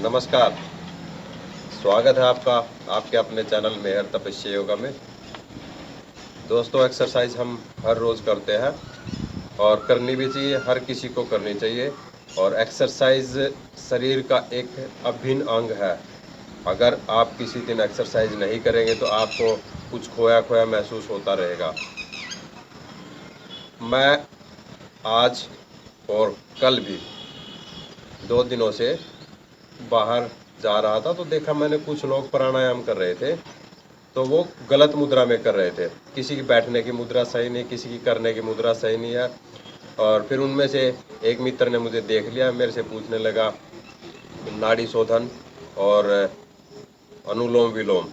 नमस्कार। स्वागत है आपका आपके अपने चैनल मेहर तपस्या योगा में। दोस्तों, एक्सरसाइज हम हर रोज़ करते हैं और करनी भी चाहिए, हर किसी को करनी चाहिए। और एक्सरसाइज शरीर का एक अभिन्न अंग है। अगर आप किसी दिन एक्सरसाइज नहीं करेंगे तो आपको कुछ खोया खोया महसूस होता रहेगा। मैं आज और कल भी 2 दिनों से बाहर जा रहा था तो देखा मैंने कुछ लोग प्राणायाम कर रहे थे, तो वो गलत मुद्रा में कर रहे थे। किसी की बैठने की मुद्रा सही नहीं, किसी की करने की मुद्रा सही नहीं है। और फिर उनमें से एक मित्र ने मुझे देख लिया, मेरे से पूछने लगा नाड़ी शोधन और अनुलोम विलोम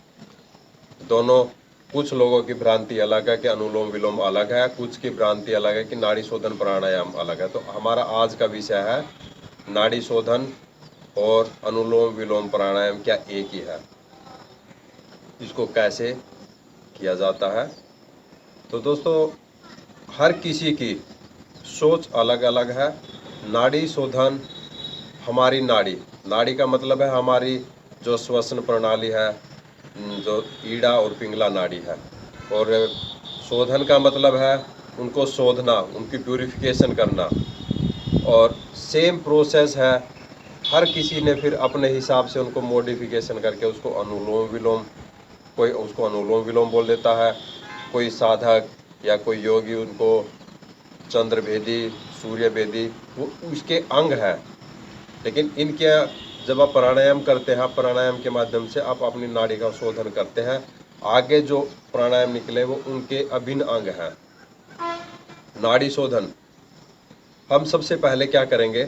दोनों। कुछ लोगों की भ्रांति अलग है कि अनुलोम विलोम अलग है, कुछ की भ्रांति अलग है कि नाड़ी शोधन प्राणायाम अलग है। तो हमारा आज का विषय है नाड़ी शोधन और अनुलोम विलोम प्राणायाम क्या एक ही है, इसको कैसे किया जाता है। तो दोस्तों, हर किसी की सोच अलग अलग है। नाड़ी शोधन, हमारी नाड़ी नाड़ी का मतलब है हमारी जो श्वसन प्रणाली है, जो ईड़ा और पिंगला नाड़ी है। और शोधन का मतलब है उनको शोधना, उनकी प्यूरिफिकेशन करना। और सेम प्रोसेस है, हर किसी ने फिर अपने हिसाब से उनको मॉडिफिकेशन करके उसको अनुलोम विलोम, कोई उसको अनुलोम विलोम बोल देता है, कोई साधक या कोई योगी उनको चंद्रभेदी, सूर्यभेदी, वो उसके अंग है। लेकिन इनके जब आप प्राणायाम करते हैं, प्राणायाम के माध्यम से आप अपनी नाड़ी का शोधन करते हैं। आगे जो प्राणायाम निकले वो उनके अभिन्न अंग हैं। नाड़ी शोधन हम सबसे पहले क्या करेंगे,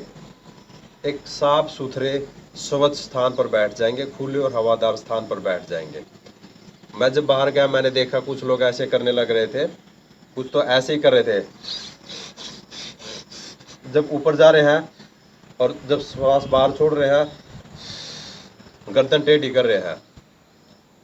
एक साफ सुथरे स्वच्छ स्थान पर बैठ जाएंगे, खुले और हवादार स्थान पर बैठ जाएंगे। मैं जब बाहर गया मैंने देखा कुछ लोग ऐसे करने लग रहे थे, कुछ तो ऐसे ही कर रहे थे। जब ऊपर जा रहे हैं और जब श्वास बाहर छोड़ रहे हैं, गर्दन टेढ़ी कर रहे हैं।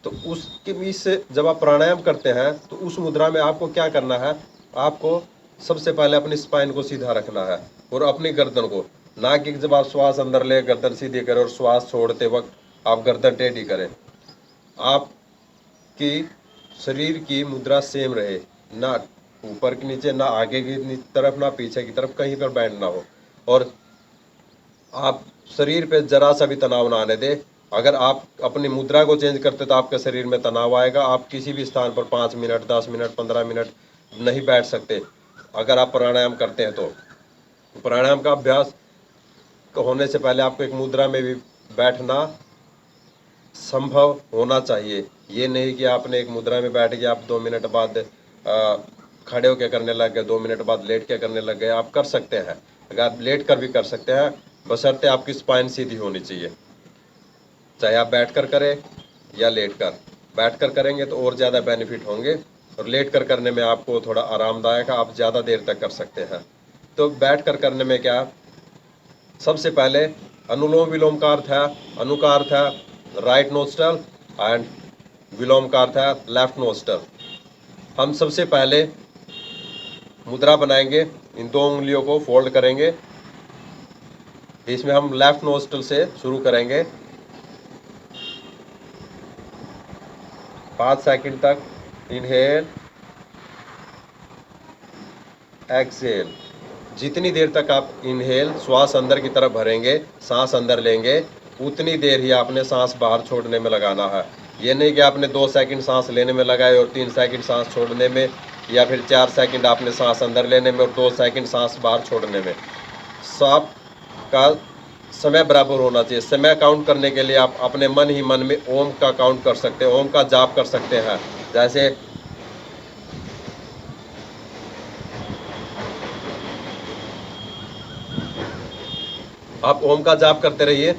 तो उसके बीच से जब आप प्राणायाम करते हैं तो उस मुद्रा में आपको क्या करना है, आपको सबसे पहले अपनी स्पाइन को सीधा रखना है और अपनी गर्दन को, ना कि जब आप श्वास अंदर ले गर्दन सीधी करें और श्वास छोड़ते वक्त आप गर्दन टेढ़ी करें। आपकी शरीर की मुद्रा सेम रहे, ना ऊपर के नीचे, ना आगे की तरफ, ना पीछे की तरफ, कहीं पर बैंड ना हो। और आप शरीर पे जरा सा भी तनाव ना आने दे। अगर आप अपनी मुद्रा को चेंज करते तो आपके शरीर में तनाव आएगा। आप किसी भी स्थान पर 5 मिनट, 10 मिनट, 15 मिनट नहीं बैठ सकते अगर आप प्राणायाम करते हैं। तो प्राणायाम का अभ्यास होने से पहले आपको एक मुद्रा में भी बैठना संभव होना चाहिए। ये नहीं कि आपने एक मुद्रा में बैठ के आप 2 मिनट बाद खड़े होकर करने लग गए, 2 मिनट बाद लेट के करने लग गए। आप कर सकते हैं, अगर आप लेट कर भी कर सकते हैं, बशर्ते आपकी स्पाइन सीधी होनी चाहिए। चाहे आप बैठ कर करें या लेट कर। बैठ कर करेंगे तो और ज़्यादा बेनिफिट होंगे, और लेट कर करने में आपको थोड़ा आरामदायक है, आप ज़्यादा देर तक कर सकते हैं। तो बैठ कर करने में क्या, सबसे पहले अनुलोम विलोम का अर्थ है, अनु का अर्थ है राइट नोस्ट्रल एंड विलोम का अर्थ है लेफ्ट नोस्ट्रल। हम सबसे पहले मुद्रा बनाएंगे, इन 2 उंगलियों को फोल्ड करेंगे। इसमें हम लेफ्ट नोस्ट्रल से शुरू करेंगे। 5 सेकंड तक इनहेल एक्सहेल। जितनी देर तक आप इनहेल श्वास अंदर की तरफ भरेंगे, सांस अंदर लेंगे, उतनी देर ही आपने सांस बाहर छोड़ने में लगाना है। ये नहीं कि आपने 2 सेकंड सांस लेने में लगाए और 3 सेकंड सांस छोड़ने में, या फिर 4 सेकंड आपने सांस अंदर लेने में और 2 सेकंड सांस बाहर छोड़ने में। सब का समय बराबर होना चाहिए। समय काउंट करने के लिए आप अपने मन ही मन में ओम का काउंट कर सकते हैं, ओम का जाप कर सकते हैं। जैसे आप ओम का जाप करते रहिए,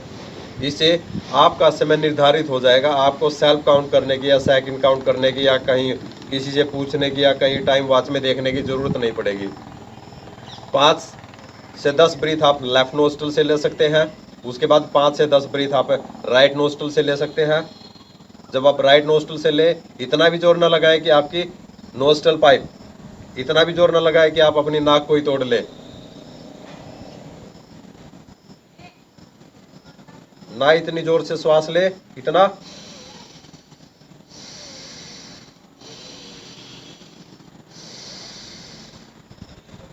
इससे आपका समय निर्धारित हो जाएगा। आपको सेल्फ काउंट करने की या सेकंड काउंट करने की या कहीं किसी से पूछने की या कहीं टाइम वॉच में देखने की ज़रूरत नहीं पड़ेगी। 5 से 10 ब्रीथ आप लेफ्ट नोस्ट्रल से ले सकते हैं। उसके बाद 5 से 10 ब्रीथ आप राइट नोस्ट्रल से ले सकते हैं। जब आप राइट नोस्ट्रल से ले, इतना भी जोर ना लगाए कि आपकी नोस्ट्रल पाइप, इतना भी जोर ना लगाए कि आप अपनी नाक को ही तोड़ ले। ना इतनी जोर से श्वास ले, इतना,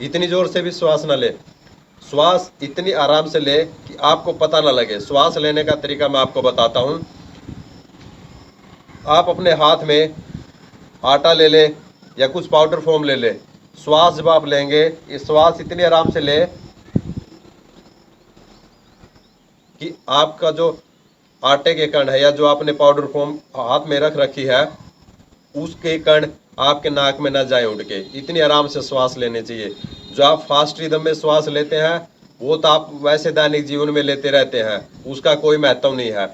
इतनी जोर से भी श्वास ना ले। श्वास इतनी आराम से ले कि आपको पता ना लगे। श्वास लेने का तरीका मैं आपको बताता हूं। आप अपने हाथ में आटा ले ले या कुछ पाउडर फॉर्म ले ले। श्वास जब आप लेंगे, ये श्वास इतनी आराम से ले कि आपका जो आटे के कण है या जो आपने पाउडर फॉर्म हाथ में रख रखी है, उसके कण आपके नाक में न जाए उड़ के। इतनी आराम से श्वास लेनी चाहिए। जो आप फास्ट रिदम में श्वास लेते हैं वो तो आप वैसे दैनिक जीवन में लेते रहते हैं, उसका कोई महत्व नहीं है।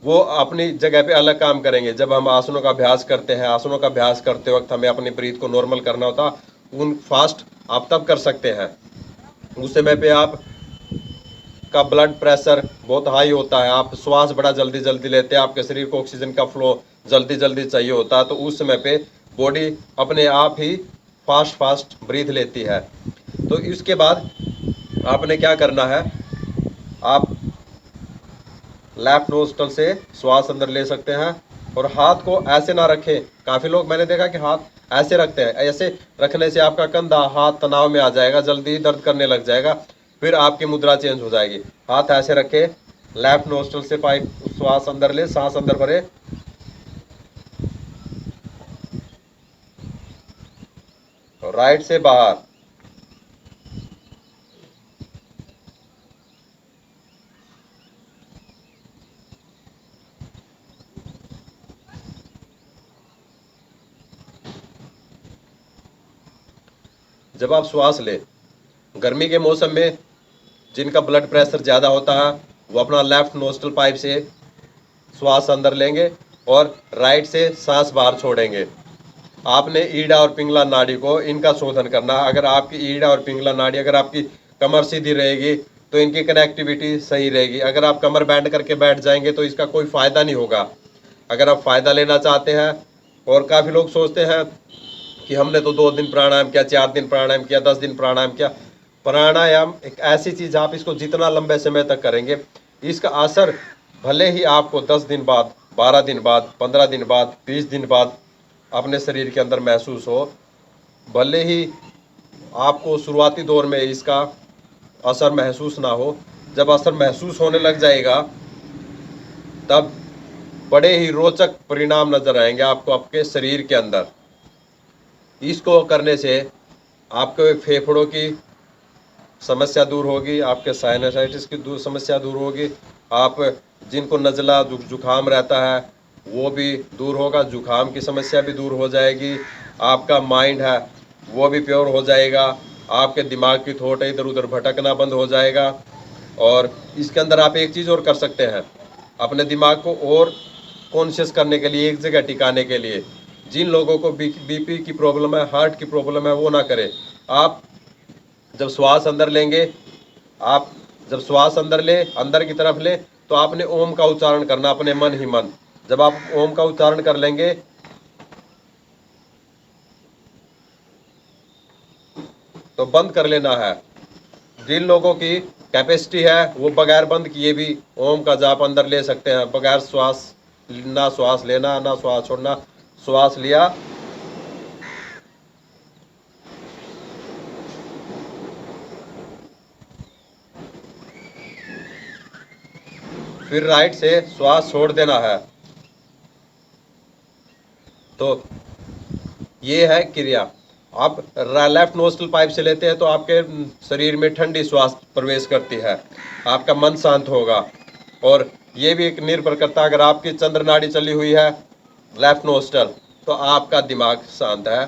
वो अपनी जगह पे अलग काम करेंगे। जब हम आसनों का अभ्यास करते हैं, आसनों का अभ्यास करते वक्त हमें अपनी ब्रीथ को नॉर्मल करना होता, उन फास्ट आप तब कर सकते हैं। उस समय पे आप का ब्लड प्रेशर बहुत हाई होता है, आप श्वास बड़ा जल्दी जल्दी लेते हैं, आपके शरीर को ऑक्सीजन का फ्लो जल्दी जल्दी चाहिए होता है, तो उस समय पे बॉडी अपने आप ही फास्ट फास्ट ब्रीथ लेती है। तो इसके बाद आपने क्या करना है, आप लेफ्ट नोस्ट्रल से श्वास अंदर ले सकते हैं और हाथ को ऐसे ना रखें। काफ़ी लोग मैंने देखा कि हाथ ऐसे रखते हैं। ऐसे रखने से आपका कंधा हाथ तनाव में आ जाएगा, जल्दी दर्द करने लग जाएगा, फिर आपकी मुद्रा चेंज हो जाएगी। हाथ ऐसे रखे, लेफ्ट नोस्ट्रल से पाइप श्वास अंदर ले, सांस अंदर भरे, और राइट से बाहर। जब आप श्वास ले, गर्मी के मौसम में जिनका ब्लड प्रेशर ज़्यादा होता है वो अपना लेफ्ट नोस्ट्रल पाइप से श्वास अंदर लेंगे और राइट से सांस बाहर छोड़ेंगे। आपने ईड़ा और पिंगला नाड़ी को इनका शोधन करना। अगर आपकी ईड़ा और पिंगला नाड़ी, अगर आपकी कमर सीधी रहेगी तो इनकी कनेक्टिविटी सही रहेगी। अगर आप कमर बैंड करके बैठ जाएंगे तो इसका कोई फ़ायदा नहीं होगा। अगर आप फ़ायदा लेना चाहते हैं, और काफ़ी लोग सोचते हैं कि हमने तो 2 दिन प्राणायाम किया, 4 दिन प्राणायाम किया, 10 दिन प्राणायाम किया। प्राणायाम एक ऐसी चीज़, आप इसको जितना लंबे समय तक करेंगे इसका असर भले ही आपको 10 दिन बाद, 12 दिन बाद, 15 दिन बाद, 20 दिन बाद अपने शरीर के अंदर महसूस हो, भले ही आपको शुरुआती दौर में इसका असर महसूस ना हो, जब असर महसूस होने लग जाएगा तब बड़े ही रोचक परिणाम नजर आएंगे आपको आपके शरीर के अंदर। इसको करने से आपके फेफड़ों की समस्या दूर होगी, आपके साइनसाइटिस की समस्या दूर होगी, आप जिनको नज़ला जुकाम रहता है वो भी दूर होगा, जुकाम की समस्या भी दूर हो जाएगी, आपका माइंड है वो भी प्योर हो जाएगा, आपके दिमाग की थॉट इधर उधर भटकना बंद हो जाएगा। और इसके अंदर आप एक चीज़ और कर सकते हैं, अपने दिमाग को और कॉन्शियस करने के लिए, एक जगह टिकाने के लिए। जिन लोगों को बीपी की प्रॉब्लम है, हार्ट की प्रॉब्लम है, वो ना करें। आप जब श्वास अंदर लेंगे, आप जब श्वास अंदर ले, अंदर की तरफ ले, तो आपने ओम का उच्चारण करना अपने मन ही मन। जब आप ओम का उच्चारण कर लेंगे तो बंद कर लेना है। जिन लोगों की कैपेसिटी है वो बगैर बंद किए भी ओम का जाप अंदर ले सकते हैं, बगैर श्वास, ना श्वास लेना ना श्वास छोड़ना। श्वास लिया, फिर राइट से श्वास छोड़ देना है। तो ये है क्रिया। आप लेफ्ट नोस्ट्रल पाइप से लेते हैं तो आपके शरीर में ठंडी श्वास प्रवेश करती है, आपका मन शांत होगा। और ये भी एक निर्भर करता है, अगर आपकी चंद्र नाड़ी चली हुई है लेफ्ट नोस्ट्रल तो आपका दिमाग शांत है,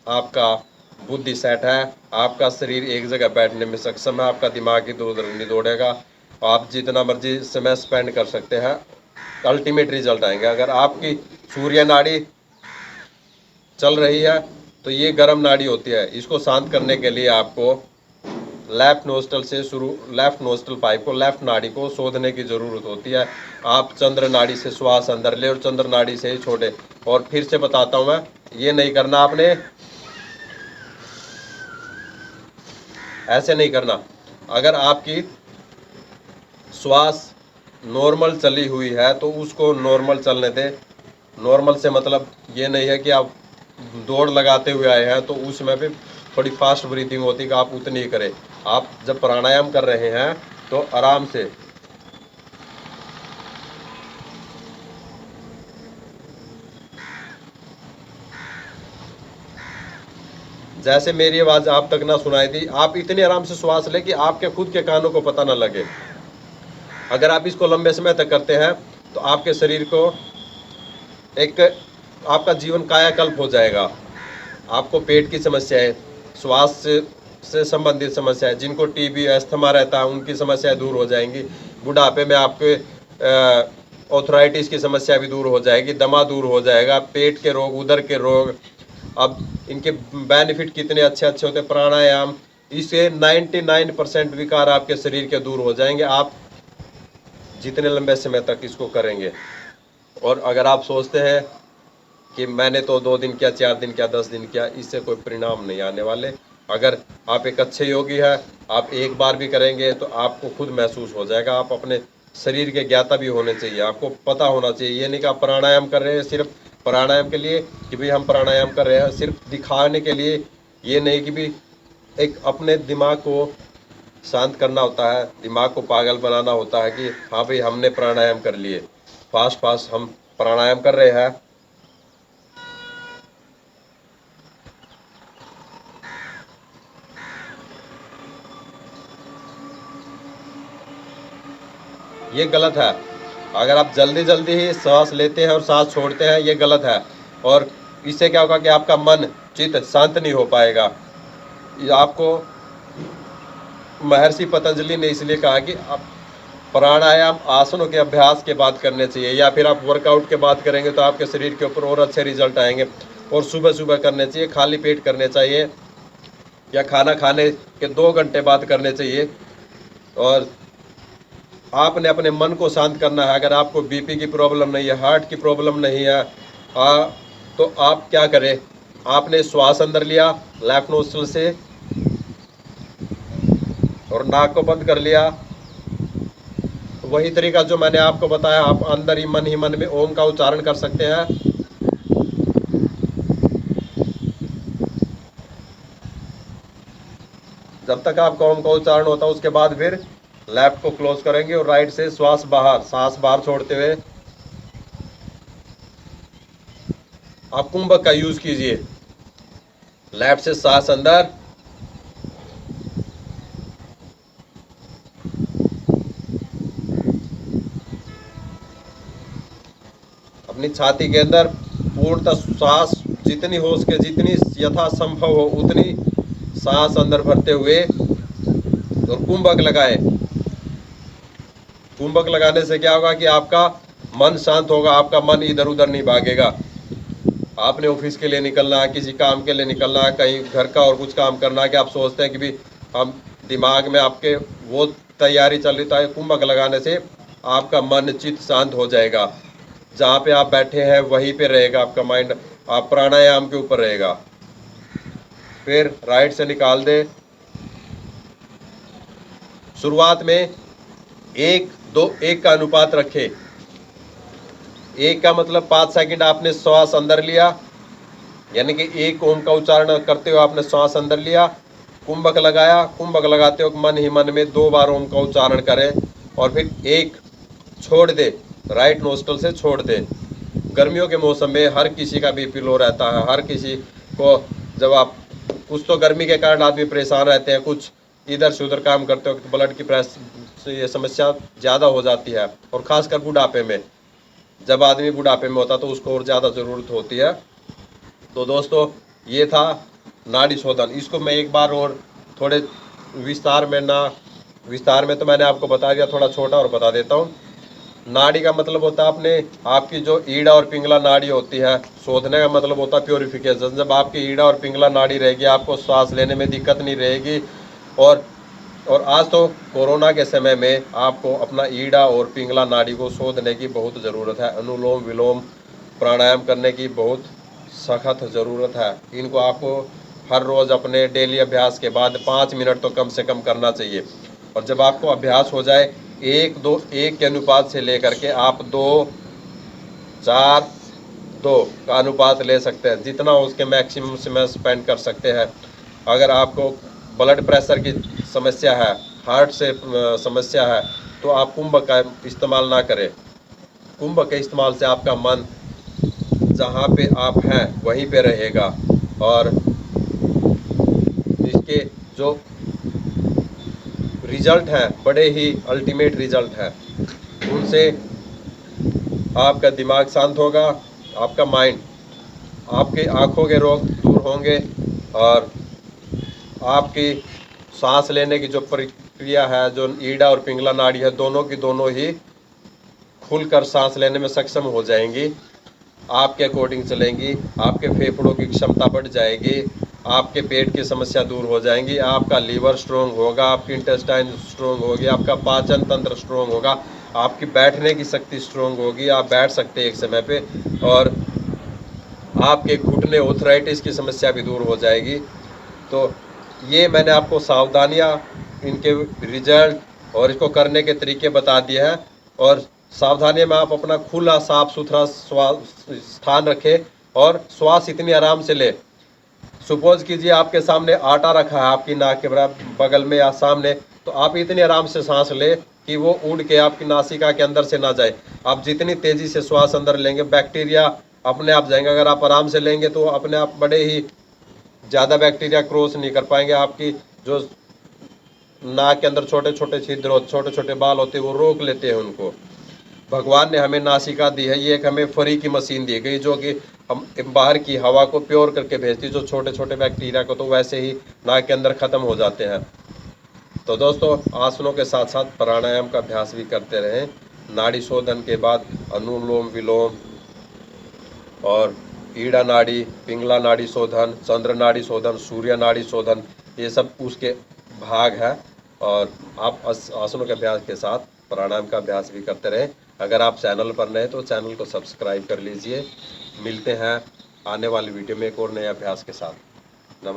आपका बुद्धि सेट है, आपका शरीर एक जगह बैठने में सक्षम है, आपका दिमाग इधर उधर नहीं दौड़ेगा, आप जितना मर्जी समय स्पेंड कर सकते हैं, अल्टीमेट रिजल्ट आएंगे। अगर आपकी सूर्य नाड़ी चल रही है तो ये गर्म नाड़ी होती है, इसको शांत करने के लिए आपको लेफ्ट नोस्ट्रल से शुरू, लेफ्ट नोस्ट्रल पाइप को, लेफ्ट नाड़ी को शोधने की ज़रूरत होती है। आप चंद्र नाड़ी से श्वास अंदर ले और चंद्र नाड़ी से ही छोड़े। और फिर से बताता हूँ मैं, ये नहीं करना आपने, ऐसे नहीं करना। अगर आपकी श्वास नॉर्मल चली हुई है तो उसको नॉर्मल चलने दें। नॉर्मल से मतलब ये नहीं है कि आप दौड़ लगाते हुए आए हैं तो उसमें भी थोड़ी फास्ट ब्रीथिंग होती है कि आप उतनी ही करें। आप जब प्राणायाम कर रहे हैं तो आराम से, जैसे मेरी आवाज़ आप तक ना सुनाई दी, आप इतनी आराम से श्वास लें कि आपके खुद के कानों को पता ना लगे। अगर आप इसको लंबे समय तक करते हैं तो आपके शरीर को एक, आपका जीवन कायाकल्प हो जाएगा। आपको पेट की समस्याएं, श्वास से संबंधित समस्याएं, जिनको टीबी अस्थमा रहता है उनकी समस्याएं दूर हो जाएंगी। बुढ़ापे में आपके ऑर्थराइटिस की समस्या भी दूर हो जाएगी, दमा दूर हो जाएगा, पेट के रोग, उदर के रोग। अब इनके बेनिफिट कितने अच्छे अच्छे होते हैं। प्राणायाम, इससे 99% विकार आपके शरीर के दूर हो जाएंगे, आप जितने लंबे समय तक इसको करेंगे। और अगर आप सोचते हैं कि मैंने तो 2 दिन किया, 4 दिन किया, 10 दिन किया, इससे कोई परिणाम नहीं आने वाले। अगर आप एक अच्छे योगी हैं, आप एक बार भी करेंगे तो आपको खुद महसूस हो जाएगा। आप अपने शरीर के ज्ञाता भी होने चाहिए, आपको पता होना चाहिए। ये नहीं कि आप प्राणायाम कर रहे हैं सिर्फ प्राणायाम के लिए कि भाई हम प्राणायाम कर रहे हैं, सिर्फ दिखाने के लिए। ये नहीं कि भी एक अपने दिमाग को शांत करना होता है, दिमाग को पागल बनाना होता है कि हाँ भाई हमने प्राणायाम कर लिए, फास्ट फास्ट हम प्राणायाम कर रहे हैं। ये गलत है। अगर आप जल्दी जल्दी ही सांस लेते हैं और सांस छोड़ते हैं, ये गलत है। और इससे क्या होगा कि आपका मन चित्त शांत नहीं हो पाएगा। ये आपको महर्षि पतंजलि ने इसलिए कहा कि आप प्राणायाम आसनों के अभ्यास के बाद करने चाहिए, या फिर आप वर्कआउट के बाद करेंगे तो आपके शरीर के ऊपर और अच्छे रिजल्ट आएंगे। और सुबह सुबह करने चाहिए, खाली पेट करने चाहिए, या खाना खाने के 2 घंटे बाद करने चाहिए। और आपने अपने मन को शांत करना है। अगर आपको बीपी की प्रॉब्लम नहीं है, हार्ट की प्रॉब्लम नहीं है, तो आप क्या करें, आपने श्वास अंदर लिया लेफ्ट नोस्ट्रल से और नाक को बंद कर लिया। वही तरीका जो मैंने आपको बताया, आप अंदर ही मन में ओम का उच्चारण कर सकते हैं। जब तक आपका ओम का उच्चारण होता है उसके बाद फिर लेफ्ट को क्लोज करेंगे और राइट से श्वास बाहर, सांस बाहर छोड़ते हुए आप कुंभक का यूज कीजिए। लेफ्ट से सांस अंदर, अपनी छाती के अंदर पूर्णतः सांस जितनी हो सके, जितनी यथासंभव हो उतनी सांस अंदर भरते हुए और कुंभक लगाए। कुंभक लगाने से क्या होगा कि आपका मन शांत होगा, आपका मन इधर उधर नहीं भागेगा। आपने ऑफिस के लिए निकलना है, किसी काम के लिए निकलना है, कहीं घर का और कुछ काम करना है कि आप सोचते हैं कि भी हम, दिमाग में आपके वो तैयारी चल रही है, कुंभक लगाने से आपका मन चित्त शांत हो जाएगा। जहाँ पे आप बैठे हैं वहीं पे रहेगा आपका माइंड, आप प्राणायाम के ऊपर रहेगा। फिर राइट से निकाल दे। शुरुआत में 1-2-1 का अनुपात रखे। 1 का मतलब 5 सेकंड आपने श्वास अंदर लिया, यानी कि 1 ओम का उच्चारण करते हुए आपने श्वास अंदर लिया, कुंभक लगाया, कुंभक लगाते हुए मन ही मन में 2 बार ओम का उच्चारण करें और फिर 1 छोड़ दे, राइट नोस्ट्रल से छोड़ दे। गर्मियों के मौसम में हर किसी का बीपी लो रहता है, हर किसी को, जब आप कुछ तो गर्मी के कारण आदमी परेशान रहते हैं, कुछ इधर से उधर काम करते हो तो ब्लड की प्रेशर से ये समस्या ज़्यादा हो जाती है। और ख़ासकर बुढ़ापे में, जब आदमी बुढ़ापे में होता है तो उसको और ज़्यादा ज़रूरत होती है। तो दोस्तों ये था नाड़ी शोधन। इसको मैं एक बार और थोड़े विस्तार में तो मैंने आपको बता दिया, थोड़ा छोटा और बता देता हूँ। नाड़ी का मतलब होता है अपने आपकी जो ईड़ा और पिंगला नाड़ी होती है, शोधने का मतलब होता है प्योरिफिकेशन। जब आपकी ईड़ा और पिंगला नाड़ी रहेगी आपको सांस लेने में दिक्कत नहीं रहेगी। और आज तो कोरोना के समय में आपको अपना ईड़ा और पिंगला नाड़ी को शोधने की बहुत ज़रूरत है। अनुलोम विलोम प्राणायाम करने की बहुत सख्त ज़रूरत है। इनको आपको हर रोज़ अपने डेली अभ्यास के बाद 5 मिनट तो कम से कम करना चाहिए। और जब आपको अभ्यास हो जाए 1 के अनुपात से लेकर के आप 2, 4, 2 का अनुपात ले सकते हैं, जितना उसके मैक्सिमम से में स्पेंड कर सकते हैं। अगर आपको ब्लड प्रेशर की समस्या है, हार्ट से समस्या है, तो आप कुंभ का इस्तेमाल ना करें। कुंभ के इस्तेमाल से आपका मन जहाँ पे आप हैं वहीं पे रहेगा, और इसके जो रिजल्ट हैं बड़े ही अल्टीमेट रिजल्ट हैं। उनसे आपका दिमाग शांत होगा, आपका माइंड, आपके आँखों के रोग दूर होंगे, और आपकी सांस लेने की जो प्रक्रिया है, जो ईड़ा और पिंगला नाड़ी है, दोनों की दोनों ही खुलकर सांस लेने में सक्षम हो जाएंगी, आपके अकॉर्डिंग चलेंगी, आपके फेफड़ों की क्षमता बढ़ जाएगी, आपके पेट की समस्या दूर हो जाएंगी, आपका लीवर स्ट्रोंग होगा, आपकी इंटेस्टाइन स्ट्रोंग होगी, आपका पाचन तंत्र स्ट्रोंग होगा, आपकी बैठने की शक्ति स्ट्रोंग होगी, आप बैठ सकते हैं एक समय पे, और आपके घुटने आर्थराइटिस की समस्या भी दूर हो जाएगी। तो ये मैंने आपको सावधानियाँ, इनके रिजल्ट और इसको करने के तरीके बता दिए हैं। और सावधानी में आप अपना खुला साफ सुथरा स्थान रखें, और श्वास इतनी आराम से ले। सपोज कीजिए आपके सामने आटा रखा है आपकी नाक के बराबर बगल में या सामने, तो आप इतनी आराम से सांस ले कि वो उड़ के आपकी नासिका के अंदर से ना जाए। आप जितनी तेजी से श्वास अंदर लेंगे, बैक्टीरिया अपने आप जाएंगे। अगर आप आराम से लेंगे तो अपने आप बड़े ही ज़्यादा बैक्टीरिया क्रॉस नहीं कर पाएंगे। आपकी जो नाक के अंदर छोटे छोटे छिद्र होते, छोटे छोटे बाल होते हैं, वो रोक लेते हैं उनको। भगवान ने हमें नासिका दी है, ये एक हमें फ्री की मशीन दी गई, जो कि हम बाहर की हवा को प्योर करके भेजती है, जो छोटे छोटे बैक्टीरिया को तो वैसे ही नाक के अंदर ख़त्म हो जाते हैं। तो दोस्तों, आसनों के साथ साथ प्राणायाम का अभ्यास भी करते रहें। नाड़ी शोधन के बाद अनुलोम विलोम और ईड़ा नाड़ी, पिंगला नाड़ी शोधन, चंद्र नाड़ी शोधन, सूर्य नाड़ी शोधन, ये सब उसके भाग है। और आप आसनों के अभ्यास के साथ प्राणायाम का अभ्यास भी करते रहें। अगर आप चैनल पर नए तो चैनल को सब्सक्राइब कर लीजिए। मिलते हैं आने वाली वीडियो में एक और नए अभ्यास के साथ। नमस्कार।